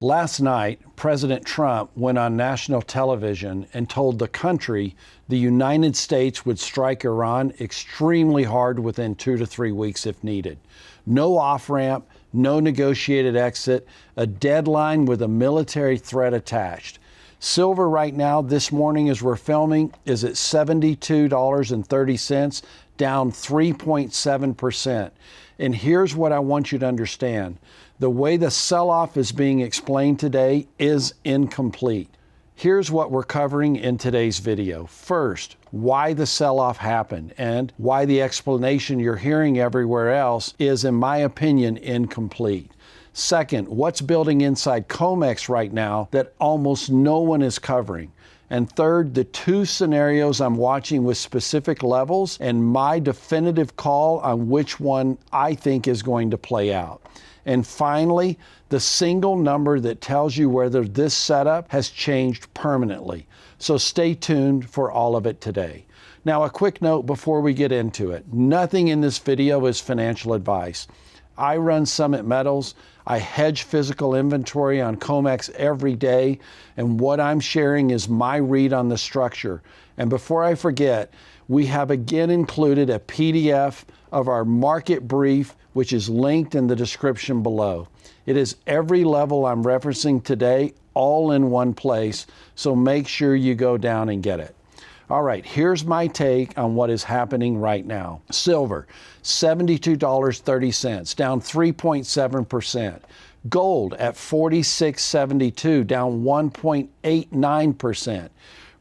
Last night, President Trump went on national television and told the country the United States would strike Iran extremely hard within 2 to 3 weeks if needed. No off-ramp, no negotiated exit, a deadline with a military threat attached. Silver right now, this morning as we're filming, is at $72.30, down 3.7%. And here's what I want you to understand. The way the sell-off is being explained today is incomplete. Here's what we're covering in today's video. First, why the sell-off happened and why the explanation you're hearing everywhere else is, in my opinion, incomplete. Second, what's building inside COMEX right now that almost no one is covering. And third, the two scenarios I'm watching with specific levels and my definitive call on which one I think is going to play out. And finally, the single number that tells you whether this setup has changed permanently. So stay tuned for all of it today. Now, a quick note before we get into it. Nothing in this video is financial advice. I run Summit Metals. I hedge physical inventory on COMEX every day, and what I'm sharing is my read on the structure. And before I forget, we have again included a PDF of our market brief, which is linked in the description below. It is every level I'm referencing today, all in one place, so make sure you go down and get it. All right, here's my take on what is happening right now. Silver, $72.30, down 3.7%. Gold at $46.72, down 1.89%.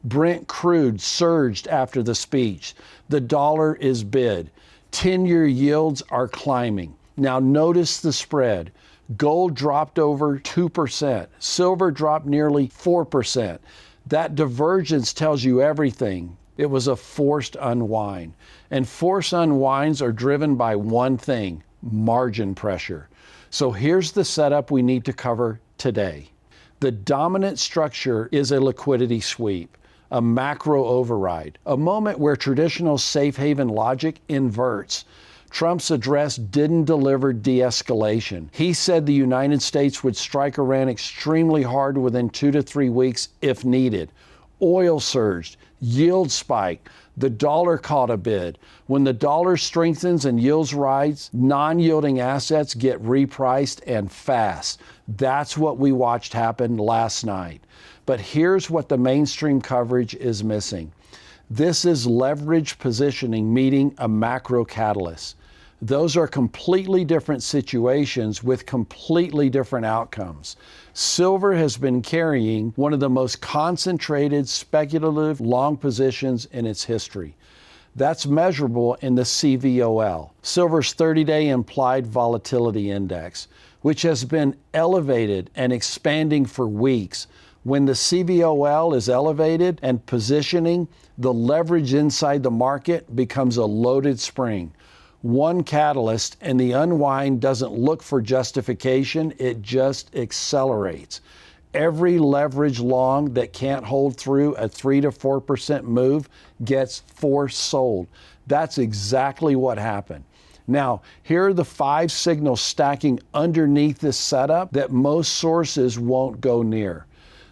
Brent crude surged after the speech. The dollar is bid. 10-year yields are climbing. Now notice the spread. Gold dropped over 2%. Silver dropped nearly 4%. That divergence tells you everything. It was a forced unwind. And forced unwinds are driven by one thing: margin pressure. So here's the setup we need to cover today. The dominant structure is a liquidity sweep, a macro override, a moment where traditional safe haven logic inverts. Trump's address didn't deliver de-escalation. He said the United States would strike Iran extremely hard within 2 to 3 weeks if needed. Oil surged, yield spiked, the dollar caught a bid. When the dollar strengthens and yields rise, non-yielding assets get repriced and fast. That's what we watched happen last night. But here's what the mainstream coverage is missing. This is leverage positioning meeting a macro catalyst. Those are completely different situations with completely different outcomes. Silver has been carrying one of the most concentrated speculative long positions in its history. That's measurable in the CVOL, Silver's 30-day implied volatility index, which has been elevated and expanding for weeks. When the CVOL is elevated and positioning, the leverage inside the market becomes a loaded spring. One catalyst and the unwind doesn't look for justification, it just accelerates. Every leverage long that can't hold through a 3 to 4% move gets forced sold. That's exactly what happened. Now, here are the 5 signals stacking underneath this setup that most sources won't go near.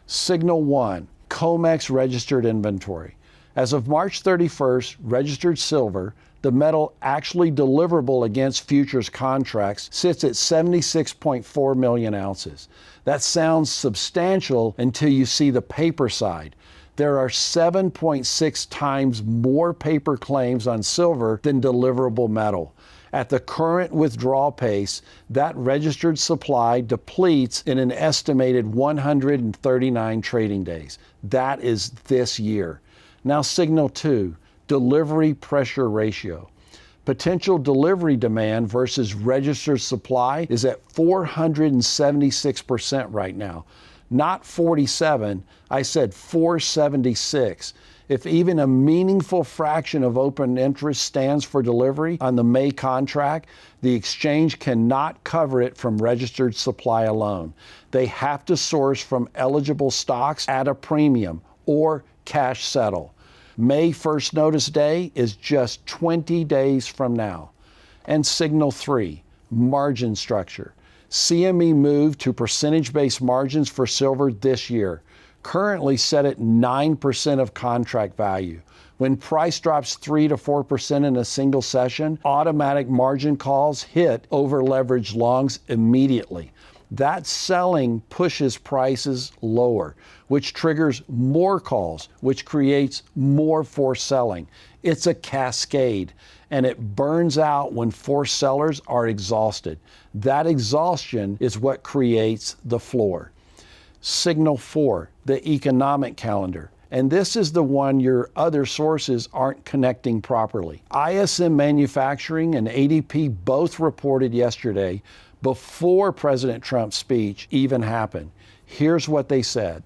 Signal 1, COMEX registered inventory. As of March 31st, registered silver, the metal actually deliverable against futures contracts, sits at 76.4 million ounces. That sounds substantial until you see the paper side. There are 7.6 times more paper claims on silver than deliverable metal. At the current withdrawal pace, that registered supply depletes in an estimated 139 trading days. That is this year. Now, signal 2, delivery pressure ratio. Potential delivery demand versus registered supply is at 476% right now. Not 47, I said 476. If even a meaningful fraction of open interest stands for delivery on the May contract, the exchange cannot cover it from registered supply alone. They have to source from eligible stocks at a premium or cash settle. May first notice day is just 20 days from now. And signal 3, margin structure. CME moved to percentage-based margins for silver this year, currently set at 9% of contract value. When price drops 3 to 4% in a single session, automatic margin calls hit over-leveraged longs immediately. That selling pushes prices lower, which triggers more calls, which creates more forced selling. It's a cascade, and it burns out when forced sellers are exhausted. That exhaustion is what creates the floor. Signal 4, the economic calendar. And this is the one your other sources aren't connecting properly. ISM Manufacturing and ADP both reported yesterday before President Trump's speech even happened. Here's what they said.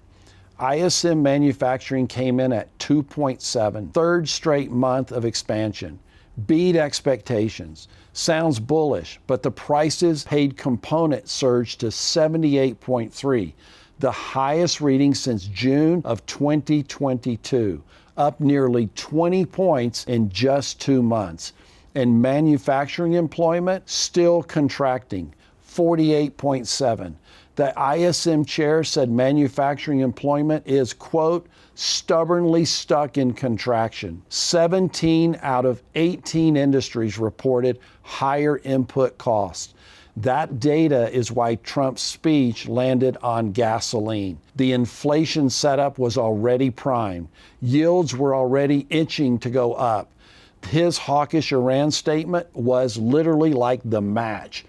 ISM Manufacturing came in at 2.7, third straight month of expansion. Beat expectations. Sounds bullish, but the prices paid component surged to 78.3, the highest reading since June of 2022, up nearly 20 points in just 2 months. And manufacturing employment still contracting, 48.7. The ISM chair said manufacturing employment is, quote, stubbornly stuck in contraction. 17 out of 18 industries reported higher input costs. That data is why Trump's speech landed on gasoline. The inflation setup was already primed. Yields were already itching to go up. His hawkish Iran statement was literally like the match.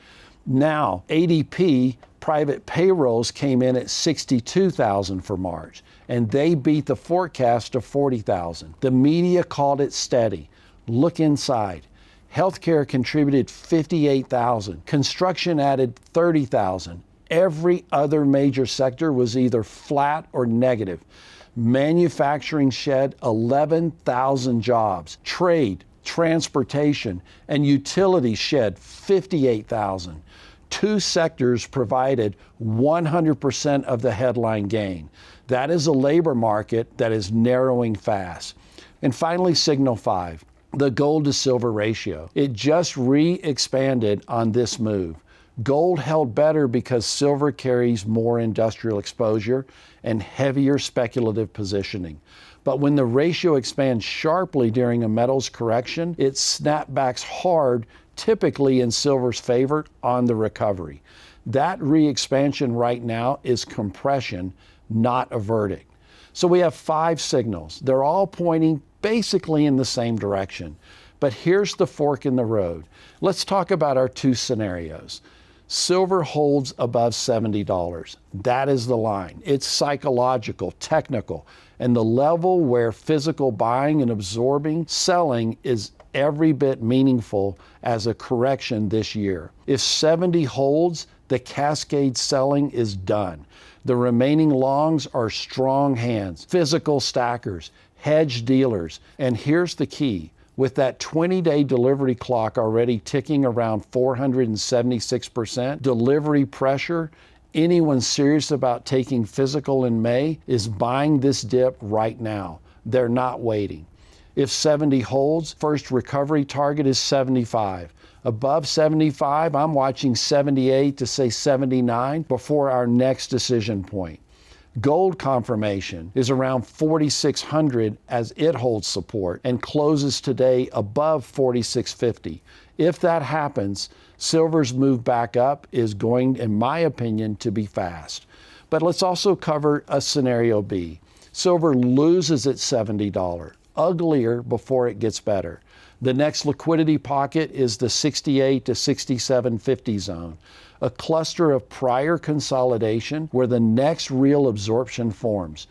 Now, ADP private payrolls came in at 62,000 for March, and they beat the forecast of 40,000. The media called it steady. Look inside. Healthcare contributed 58,000. Construction added 30,000. Every other major sector was either flat or negative. Manufacturing shed 11,000 jobs. Trade, transportation, and utilities shed 58,000. 2 sectors provided 100% of the headline gain. That is a labor market that is narrowing fast. And finally, Signal 5, the gold to silver ratio. It just re-expanded on this move. Gold held better because silver carries more industrial exposure and heavier speculative positioning. But when the ratio expands sharply during a metals correction, it snapbacks hard, typically in silver's favor on the recovery. That re-expansion right now is compression, not a verdict. So we have 5 signals. They're all pointing basically in the same direction. But here's the fork in the road. Let's talk about our 2 scenarios. Silver holds above $70. That is the line. It's psychological, technical, and the level where physical buying and absorbing selling is every bit meaningful as a correction this year. If 70 holds, the cascade selling is done. The remaining longs are strong hands, physical stackers, hedge dealers, and here's the key. With that 20-day delivery clock already ticking around 476% delivery pressure, anyone serious about taking physical in May is buying this dip right now. They're not waiting. If 70 holds, first recovery target is 75. Above 75, I'm watching 78 to say 79 before our next decision point. Gold confirmation is around 4,600 as it holds support and closes today above 4,650. If that happens, silver's move back up is going, in my opinion, to be fast. But let's also cover a scenario B. Silver loses its $70, uglier before it gets better. The next liquidity pocket is the 68 to 67.50 zone, a cluster of prior consolidation where the next real absorption forms.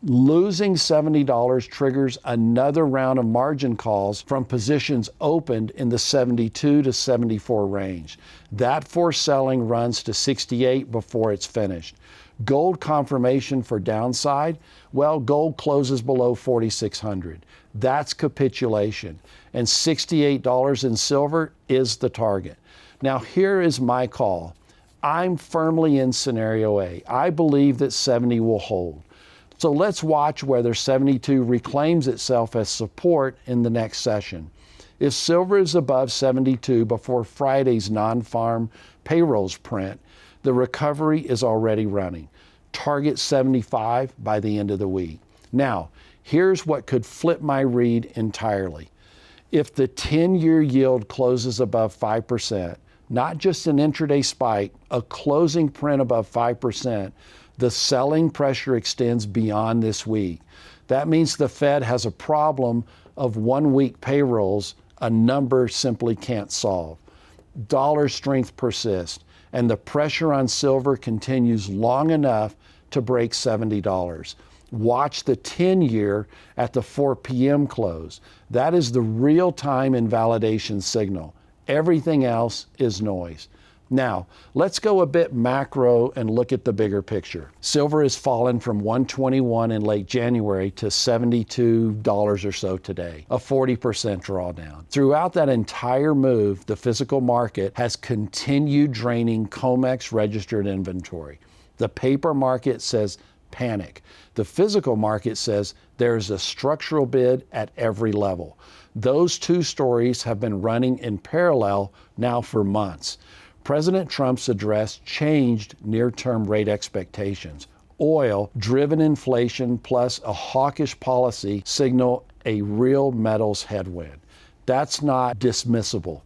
Losing $70 triggers another round of margin calls from positions opened in the 72 to 74 range. That forced selling runs to 68 before it's finished. Gold confirmation for downside, well, gold closes below 4,600. That's capitulation. And $68 in silver is the target. Now, here is my call. I'm firmly in scenario A. I believe that 70 will hold. So let's watch whether 72 reclaims itself as support in the next session. If silver is above 72 before Friday's non-farm payrolls print, The recovery is already running. Target 75 by the end of the week. Now, here's what could flip my read entirely. If the 10-year yield closes above 5%, not just an intraday spike, a closing print above 5%, the selling pressure extends beyond this week. That means the Fed has a problem of 1 week payrolls a number simply can't solve. Dollar strength persists, and the pressure on silver continues long enough to break $70. Watch the 10-year at the 4 p.m. close. That is the real-time invalidation signal. Everything else is noise. Now, let's go a bit macro and look at the bigger picture. Silver has fallen from $121 in late January to $72 or so today, a 40% drawdown. Throughout that entire move, the physical market has continued draining COMEX registered inventory. The paper market says panic. The physical market says there's a structural bid at every level. Those two stories have been running in parallel now for months. President Trump's address changed near-term rate expectations. Oil-driven inflation plus a hawkish policy signal a real metals headwind. That's not dismissible.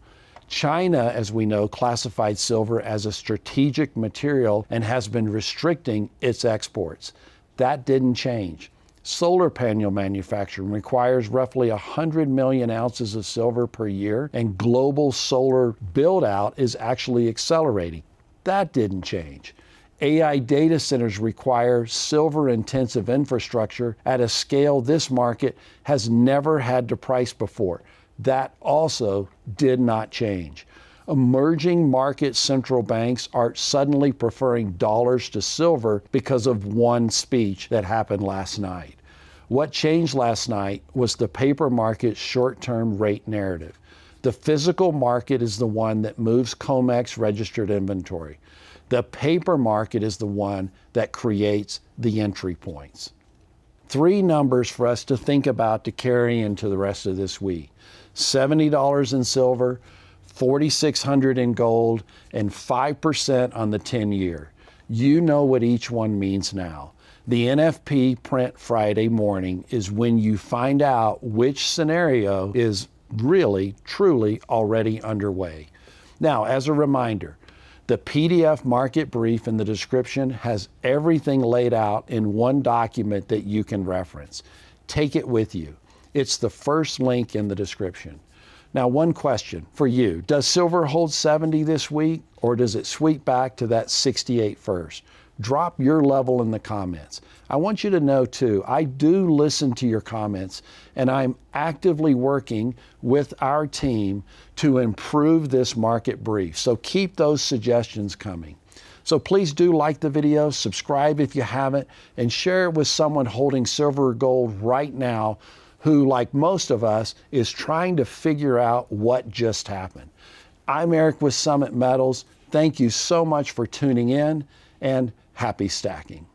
China, as we know, classified silver as a strategic material and has been restricting its exports. That didn't change. Solar panel manufacturing requires roughly 100 million ounces of silver per year, and global solar build-out is actually accelerating. That didn't change. AI data centers require silver-intensive infrastructure at a scale this market has never had to price before. That also did not change. Emerging market central banks are suddenly preferring dollars to silver because of one speech that happened last night. What changed last night was the paper market's short-term rate narrative. The physical market is the one that moves COMEX registered inventory. The paper market is the one that creates the entry points. 3 numbers for us to think about to carry into the rest of this week. $70 in silver, $4,600 in gold, and 5% on the 10-year. You know what each one means now. The NFP print Friday morning is when you find out which scenario is really, truly already underway. Now, as a reminder, the PDF market brief in the description has everything laid out in one document that you can reference. Take it with you. It's the first link in the description. Now, one question for you. Does silver hold 70 this week, or does it sweep back to that 68 first? Drop your level in the comments. I want you to know, too, I do listen to your comments, and I'm actively working with our team to improve this market brief. So keep those suggestions coming. So please do like the video, subscribe if you haven't, and share it with someone holding silver or gold right now who, like most of us, is trying to figure out what just happened. I'm Eric with Summit Metals. Thank you so much for tuning in, and happy stacking.